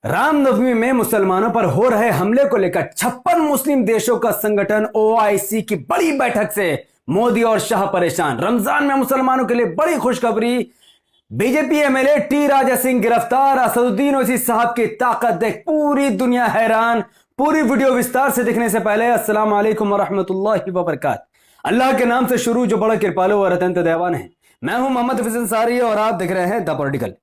रामनवमी में मुसलमानों पर हो रहे हमले को लेकर 56 मुस्लिम देशों का संगठन ओआईसी की बड़ी बैठक से मोदी और शाह परेशान। रमजान में मुसलमानों के लिए बड़ी खुशखबरी। BJP MLA T Raja Singh गिरफ्तार। असदुद्दीन ओवैसी साहब की ताकत देख पूरी दुनिया हैरान। पूरी वीडियो विस्तार से देखने से पहले अस्सलाम वालेकुम वरहमतुल्लाहि वबरकातुहू। अल्लाह के नाम से शुरू जो बड़ा कृपालु और अत्यंत दयावान है। मैं हूं मोहम्मद हफीज अंसारी और आप देख रहे हैं द पॉलिटिकल।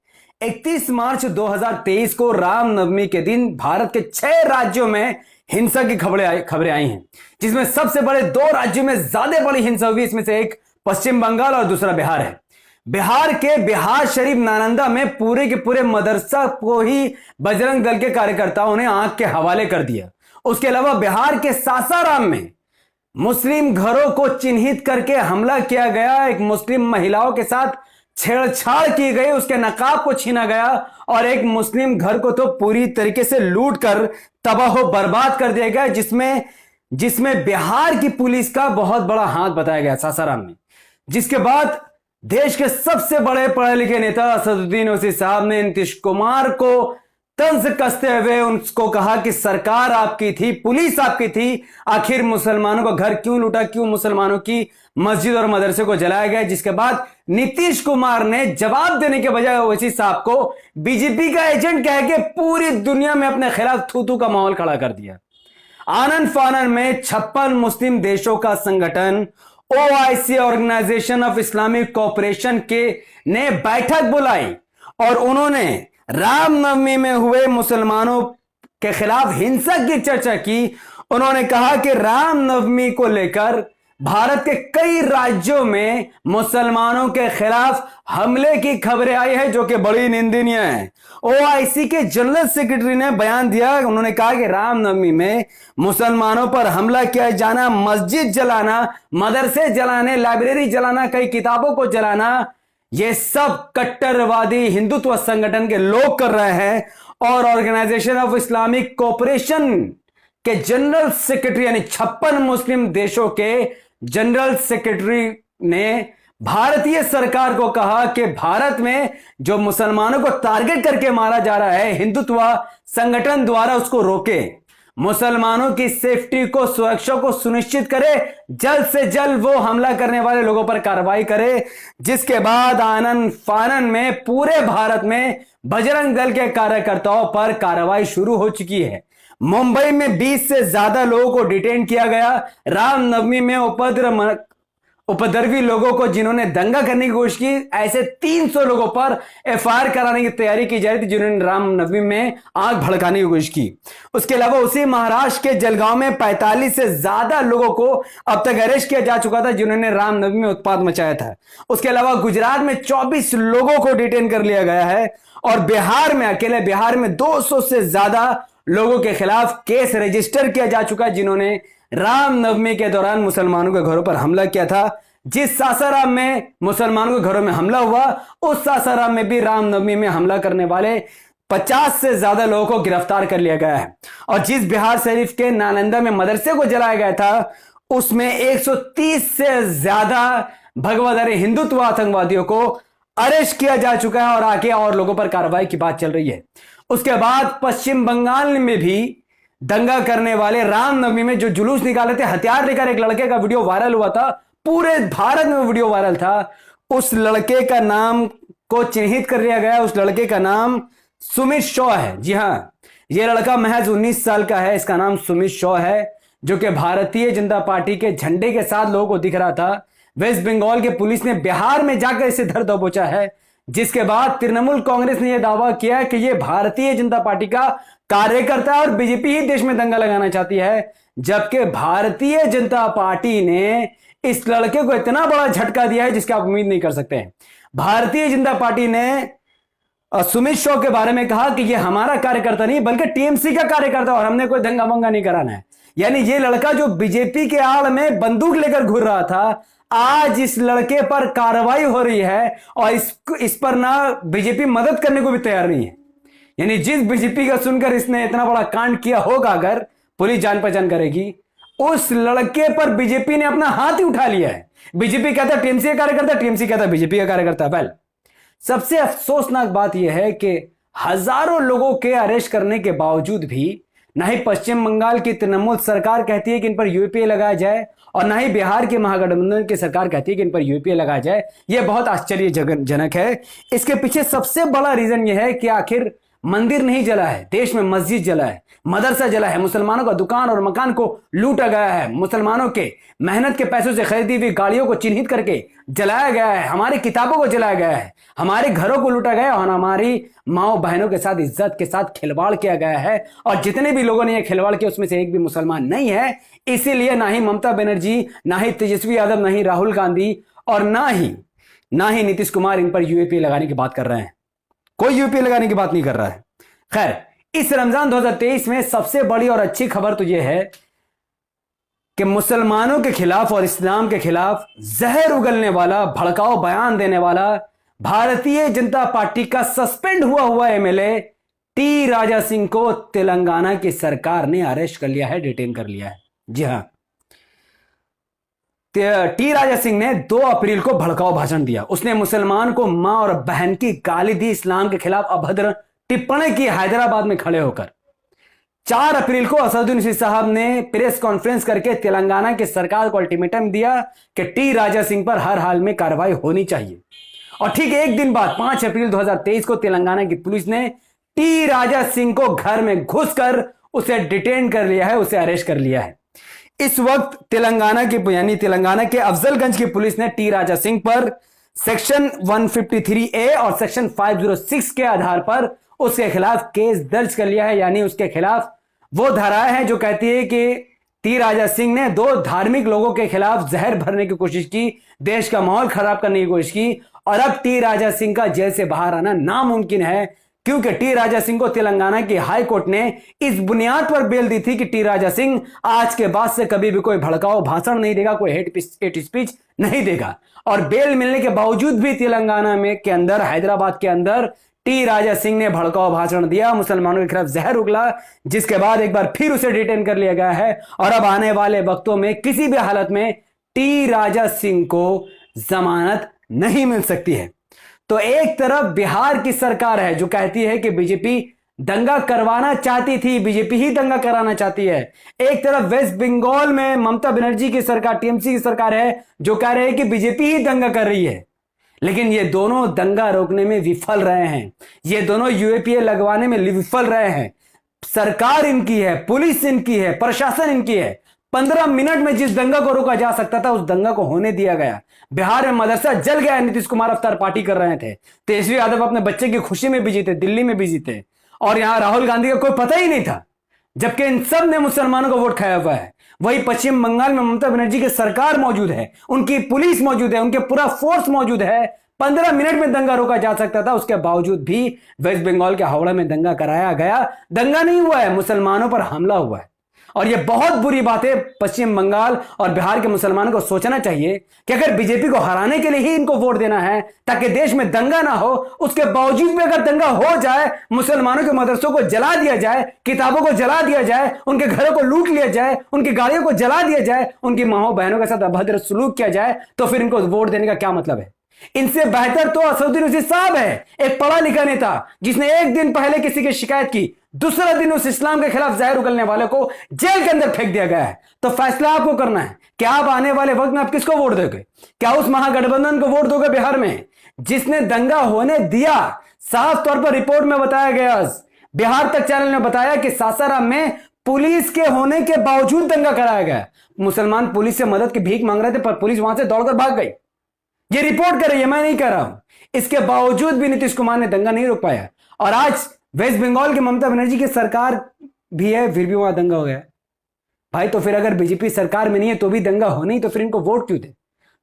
31 मार्च 2023 को रामनवमी के दिन भारत के 6 राज्यों में हिंसा की खबरें आई हैं, जिसमें सबसे बड़े 2 राज्यों में ज्यादा बड़ी हिंसा हुई। इसमें से एक पश्चिम बंगाल और दूसरा बिहार है। बिहार के बिहार शरीफ नालंदा में पूरे के पूरे मदरसा को ही बजरंग दल के कार्यकर्ताओं ने आग के हवाले कर दिया। उसके अलावा बिहार के सासाराम में मुस्लिम घरों को चिन्हित करके हमला किया गया। एक मुस्लिम महिलाओं के साथ छेड़छाड़ की गई, उसके नकाब को छीना गया और एक मुस्लिम घर को तो पूरी तरीके से लूट कर तबाह बर्बाद कर दिया गया, जिसमें बिहार की पुलिस का बहुत बड़ा हाथ बताया गया सासाराम में। जिसके बाद देश के सबसे बड़े पढ़े लिखे नेता असदुद्दीन ओवैसी साहब ने नीतीश कुमार को तंज कसते हुए उनको कहा कि सरकार आपकी थी, पुलिस आपकी थी, आखिर मुसलमानों का घर क्यों लूटा, क्यों मुसलमानों की मस्जिद और मदरसे को जलाया गया। जिसके बाद नीतीश कुमार ने जवाब देने के बजाय ओवैसी साहब को बीजेपी का एजेंट कह के पूरी दुनिया में अपने खिलाफ थू-थू का माहौल खड़ा कर दिया। आनन फानन में 56 मुस्लिम देशों का संगठन OIC, organisation of Islamic cooperation के ने बैठक बुलाई और उन्होंने रामनवमी में हुए मुसलमानों के खिलाफ हिंसा की चर्चा की। उन्होंने कहा कि रामनवमी को लेकर भारत के कई राज्यों में मुसलमानों के खिलाफ हमले की खबरें आई है, जो कि बड़ी निंदनीय है। ओआईसी के जनरल सेक्रेटरी ने बयान दिया। उन्होंने कहा कि रामनवमी में मुसलमानों पर हमला किया जाना, मस्जिद जलाना, मदरसे जलाने, लाइब्रेरी जलाना, कई किताबों को जलाना, ये सब कट्टरवादी हिंदुत्व संगठन के लोग कर रहे हैं। और ऑर्गेनाइजेशन ऑफ इस्लामिक कोऑपरेशन के जनरल सेक्रेटरी यानी 56 मुस्लिम देशों के जनरल सेक्रेटरी ने भारतीय सरकार को कहा कि भारत में जो मुसलमानों को टारगेट करके मारा जा रहा है हिंदुत्व संगठन द्वारा, उसको रोके, मुसलमानों की सेफ्टी को, सुरक्षा को सुनिश्चित करे, जल्द से जल्द वो हमला करने वाले लोगों पर कार्रवाई करे। जिसके बाद आनन फानन में पूरे भारत में बजरंग दल के कार्यकर्ताओं पर कार्रवाई शुरू हो चुकी है। मुंबई में 20 से ज्यादा लोगों को डिटेन किया गया। रामनवमी में उपद्रवी लोगों को, जिन्होंने दंगा करने की कोशिश की, ऐसे 300 लोगों पर एफआईआर कराने की तैयारी की जा रही थी, जिन्होंने रामनवमी में आग भड़काने की कोशिश की। उसके अलावा उसी महाराष्ट्र के जलगांव में 45 से ज्यादा लोगों को अब तक अरेस्ट किया जा चुका था, जिन्होंने रामनवमी में उत्पात मचाया था। उसके अलावा गुजरात में 24 लोगों को डिटेन कर लिया गया है और बिहार में, अकेले बिहार में 200 से ज्यादा लोगों के खिलाफ केस रजिस्टर किया जा चुका है, जिन्होंने रामनवमी के दौरान मुसलमानों के घरों पर हमला किया था। जिस सासाराम में मुसलमानों के घरों में हमला हुआ, उस सासाराम में भी रामनवमी में हमला करने वाले 50 से ज्यादा लोगों को गिरफ्तार कर लिया गया है। और जिस बिहार शरीफ के नालंदा में मदरसे को जलाया गया था, उसमें 130 से ज्यादा भगवाधारी हिंदुत्व आतंकवादियों को अरेस्ट किया जा चुका है और आगे और लोगों पर कार्रवाई की बात चल रही है। उसके बाद पश्चिम बंगाल में भी दंगा करने वाले रामनवमी में जो जुलूस निकाले थे, हथियार लेकर एक लड़के का वीडियो वायरल हुआ था, पूरे भारत में वीडियो वायरल था। उस लड़के का नाम को चिन्हित कर लिया गया। उस लड़के का नाम सुमित शॉ है। जी हां, यह लड़का महज 19 साल का है। इसका नाम सुमित शॉ है, जो कि भारतीय जनता पार्टी के झंडे के साथ लोगों को दिख रहा था। वेस्ट बंगाल के पुलिस ने बिहार में जाकर इसे धर दबोचा है। जिसके बाद तृणमूल कांग्रेस ने यह दावा किया कि यह भारतीय जनता पार्टी का कार्यकर्ता है और बीजेपी ही देश में दंगा लगाना चाहती है। जबकि भारतीय जनता पार्टी ने इस लड़के को इतना बड़ा झटका दिया है जिसका आप उम्मीद नहीं कर सकते हैं। भारतीय जनता पार्टी ने सुमित शॉ के बारे में कहा कि यह हमारा कार्यकर्ता नहीं बल्कि टीएमसी का कार्यकर्ता और हमने कोई दंगा वंगा नहीं कराना है। यानी यह लड़का जो बीजेपी के आड़ में बंदूक लेकर घूर रहा था, आज इस लड़के पर कार्रवाई हो रही है और इस पर ना बीजेपी मदद करने को भी तैयार नहीं है। यानी जिस बीजेपी का सुनकर इसने इतना बड़ा कांड किया होगा, अगर पुलिस जान पहचान करेगी, उस लड़के पर बीजेपी ने अपना हाथ ही उठा लिया है। बीजेपी कहता टीएमसी का कार्यकर्ता, टीएमसी कहता बीजेपी का कार्यकर्ता। वेल, सबसे अफसोसनाक बात यह है कि हजारों लोगों के अरेस्ट करने के बावजूद भी ना ही पश्चिम बंगाल की तृणमूल सरकार कहती है कि इन पर यूपीए लगाया जाए और ना ही बिहार के महागठबंधन की सरकार कहती है कि इन पर यूपीए लगाया जाए। यह बहुत आश्चर्यजनक है। इसके पीछे सबसे बड़ा रीजन यह है कि आखिर मंदिर नहीं जला है, देश में मस्जिद जला है, मदरसा जला है, मुसलमानों का दुकान और मकान को लूटा गया है, मुसलमानों के मेहनत के पैसों से खरीदी हुई गाड़ियों को चिन्हित करके जलाया गया है, हमारी किताबों को जलाया गया है, हमारे घरों को लूटा गया और हमारी माओ बहनों के साथ इज्जत के साथ खिलवाड़ किया गया है। और जितने भी लोगों ने यह खिलवाड़ किया उसमें से एक भी मुसलमान नहीं है। इसीलिए ना ही ममता बनर्जी, ना ही तेजस्वी यादव, ना ही राहुल गांधी और ना ही नीतीश कुमार इन पर यूएपीए लगाने की बात कर रहे हैं। कोई यूपीए लगाने की बात नहीं कर रहा है। खैर, इस रमजान 2023 में सबसे बड़ी और अच्छी खबर तो यह है कि मुसलमानों के खिलाफ और इस्लाम के खिलाफ जहर उगलने वाला, भड़काऊ बयान देने वाला भारतीय जनता पार्टी का सस्पेंड हुआ एमएलए टी राजा सिंह को तेलंगाना की सरकार ने अरेस्ट कर लिया है, डिटेन कर लिया है। जी हां, टी राजा सिंह ने 2 अप्रैल को भड़काऊ भाषण दिया। उसने मुसलमान को मां और बहन की गाली दी, इस्लाम के खिलाफ अभद्र टिप्पणी की हैदराबाद में खड़े होकर। 4 अप्रैल को असदुद्दीन ओवैसी साहब ने प्रेस कॉन्फ्रेंस करके तेलंगाना की सरकार को अल्टीमेटम दिया कि टी राजा सिंह पर हर हाल में कार्रवाई होनी चाहिए। और ठीक एक दिन बाद 5 अप्रैल 2023 को तेलंगाना की पुलिस ने टी राजा सिंह को घर में घुसकर उसे डिटेन कर लिया है, उसे अरेस्ट कर लिया है। इस वक्त तेलंगाना के अफजलगंज की पुलिस ने टी राजा सिंह पर सेक्शन 153A और सेक्शन 506 के आधार पर उसके खिलाफ केस दर्ज कर लिया है। यानी उसके खिलाफ वो धाराएं हैं जो कहती है कि टी राजा सिंह ने 2 धार्मिक लोगों के खिलाफ जहर भरने की कोशिश की, देश का माहौल खराब करने की कोशिश की। और अब टी राजा सिंह का जेल से बाहर आना नामुमकिन है, क्योंकि टी राजा सिंह को तेलंगाना की हाई कोर्ट ने इस बुनियाद पर बेल दी थी कि टी राजा सिंह आज के बाद से कभी भी कोई भड़काऊ भाषण नहीं देगा, कोई हेट स्पीच नहीं देगा। और बेल मिलने के बावजूद भी तेलंगाना में के अंदर, हैदराबाद के अंदर टी राजा सिंह ने भड़काऊ भाषण दिया, मुसलमानों के खिलाफ जहर उगला, जिसके बाद एक बार फिर उसे डिटेन कर लिया गया है। और अब आने वाले वक्तों में किसी भी हालत में टी राजा सिंह को जमानत नहीं मिल सकती है। तो एक तरफ बिहार की सरकार है जो कहती है कि बीजेपी दंगा करवाना चाहती थी, बीजेपी ही दंगा कराना चाहती है। एक तरफ वेस्ट बंगाल में ममता बनर्जी की सरकार, टीएमसी की सरकार है जो कह रहे हैं कि बीजेपी ही दंगा कर रही है। लेकिन ये दोनों दंगा रोकने में विफल रहे हैं, ये दोनों यूएपीए लगवाने में विफल रहे हैं। सरकार इनकी है, पुलिस इनकी है, प्रशासन इनकी है। 15 मिनट में जिस दंगा को रोका जा सकता था उस दंगा को होने दिया गया। बिहार में मदरसा जल गया, नीतीश कुमार अफ्तार पार्टी कर रहे थे, तेजस्वी यादव अपने बच्चे की खुशी में बिजी थे, दिल्ली में बिजी थे, और यहां राहुल गांधी का कोई पता ही नहीं था, जबकि इन सब ने मुसलमानों का वोट खाया हुआ है। वही पश्चिम बंगाल में ममता बनर्जी की सरकार मौजूद है, उनकी पुलिस मौजूद है, उनके पूरा फोर्स मौजूद है। 15 मिनट में दंगा रोका जा सकता था, उसके बावजूद भी वेस्ट बंगाल के हावड़ा में दंगा कराया गया। दंगा नहीं हुआ है, मुसलमानों पर हमला हुआ है। और यह बहुत बुरी बात है। पश्चिम बंगाल और बिहार के मुसलमानों को सोचना चाहिए कि अगर बीजेपी को हराने के लिए ही इनको वोट देना है ताकि देश में दंगा ना हो, उसके बावजूद भी अगर दंगा हो जाए, मुसलमानों के मदरसों को जला दिया जाए, किताबों को जला दिया जाए, उनके घरों को लूट लिया जाए, उनकी गाड़ियों को जला दिया जाए, उनकी माओ बहनों के साथ अभद्र सलूक किया जाए, तो फिर इनको वोट देने का क्या मतलब है? इनसे बेहतर तो असदुद्दीन ओवैसी साहब है, एक पढ़ा लिखा नेता जिसने एक दिन पहले किसी की शिकायत की, दूसरा दिन उस इस्लाम के खिलाफ जहर उगलने वाले को जेल के अंदर फेंक दिया गया है। तो फैसला आपको करना है कि आप आने वाले वक्त में आप किसको वोट दोगे? क्या उस महागठबंधन को वोट दोगे बिहार में जिसने दंगा होने दिया? साफ तौर पर रिपोर्ट में बताया गया, बिहार तक चैनल ने बताया कि सासाराम में पुलिस के होने के बावजूद दंगा कराया गया। मुसलमान पुलिस से मदद की भीख मांग रहे थे पर पुलिस वहां से दौड़कर भाग गई। ये रिपोर्ट कर रही है, मैं नहीं कर रहा हूं। इसके बावजूद भी नीतीश कुमार ने दंगा नहीं रोक पाया। और आज वेस्ट बंगाल की ममता बनर्जी की सरकार भी है, फिर भी वहां दंगा हो गया। भाई तो फिर अगर बीजेपी सरकार में नहीं है तो भी दंगा हो नहीं, तो फिर इनको वोट क्यों दे?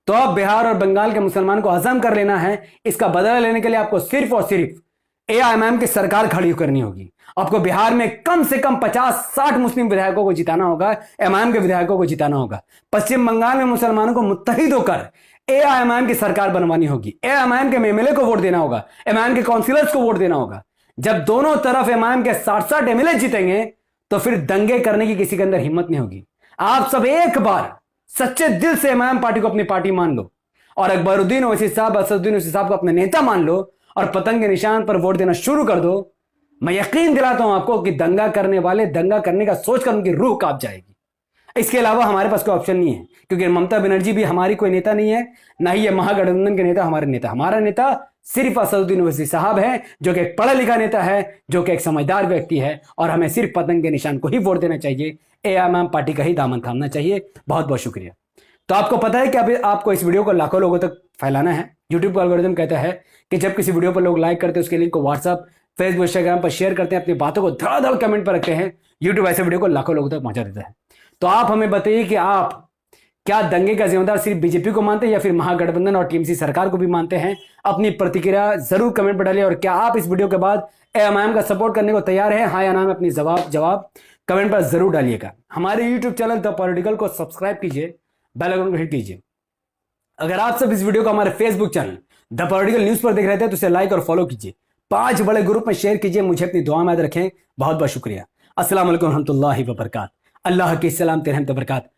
तो अब बिहार और बंगाल के मुसलमान को हजम कर लेना है। इसका बदला लेने के लिए आपको सिर्फ और सिर्फ एआईएमआईएम की सरकार खड़ी करनी होगी। आपको बिहार में कम से कम 50-60 मुस्लिम विधायकों को जिताना होगा, एमआईएम के विधायकों को जिताना होगा। पश्चिम बंगाल में मुसलमानों को मुत्तहिद होकर एआईएमआईएम की सरकार बनवानी होगी। एआईएमआईएम के एमएलए को वोट देना होगा, एमआईएम के काउंसिलर्स को वोट देना होगा। जब दोनों तरफ एमआईएम के 60-60 एमएलए जीतेंगे तो फिर दंगे करने की किसी के अंदर हिम्मत नहीं होगी। आप सब एक बार सच्चे दिल से एमआईएम पार्टी को अपनी पार्टी मान लो और अकबरुद्दीन ओवैसी साहब, असदुद्दीन ओवैसी साहब को अपने नेता मान लो और पतंग के निशान पर वोट देना शुरू कर दो। मैं यकीन दिलाता हूं आपको कि दंगा करने वाले दंगा करने का सोचकर उनकी रूह कांप जाएगी। इसके अलावा हमारे पास कोई ऑप्शन नहीं है, क्योंकि ममता बनर्जी भी हमारी कोई नेता नहीं है, ना ही ये महागठबंधन के नेता हमारे नेता। हमारा नेता सिर्फ असदुद्दीन ओवैसी साहब है, जो कि एक पढ़ा लिखा नेता है, जो कि एक समझदार व्यक्ति है, और हमें सिर्फ पतंग के निशान को ही वोट देना चाहिए। एआईएम पार्टी का ही दामन थामना चाहिए। बहुत बहुत शुक्रिया। तो आपको पता है कि अभी आपको इस वीडियो को लाखों लोगों तक फैलाना है। यूट्यूब का एल्गोरिथम कहता है कि जब किसी वीडियो पर लोग लाइक करते हैं, उसके लिंक को व्हाट्सएप, फेसबुक, इंस्टाग्राम पर शेयर करते हैं, अपनी बातों को धड़ाधड़ कमेंट पर रखते हैं, यूट्यूब ऐसे वीडियो को लाखों लोगों तक पहुंचा देता है। तो आप हमें बताइए कि आप क्या दंगे का जिम्मेदार सिर्फ बीजेपी को मानते हैं या फिर महागठबंधन और टीएमसी सरकार को भी मानते हैं? अपनी प्रतिक्रिया जरूर कमेंट पर डालिए। और क्या आप इस वीडियो के बाद एएमआईएम का सपोर्ट करने को तैयार हैं, हाँ या ना में अपनी जवाब कमेंट पर जरूर डालिएगा। हमारे यूट्यूब चैनल द पॉलिटिकल को सब्सक्राइब कीजिए, बेल आइकन को हिट कीजिए। अगर आप सब इस वीडियो को हमारे Facebook channel the political news पर देख रहे थे तो इसे लाइक और फॉलो कीजिए, 5 बड़े ग्रुप में शेयर कीजिए। मुझे अपनी दुआ में याद रखें। बहुत बहुत शुक्रिया। अस्सलाम वालेकुम रहमतुल्लाहि व बरकात। अल्लाह की सलाम रहमत बरकात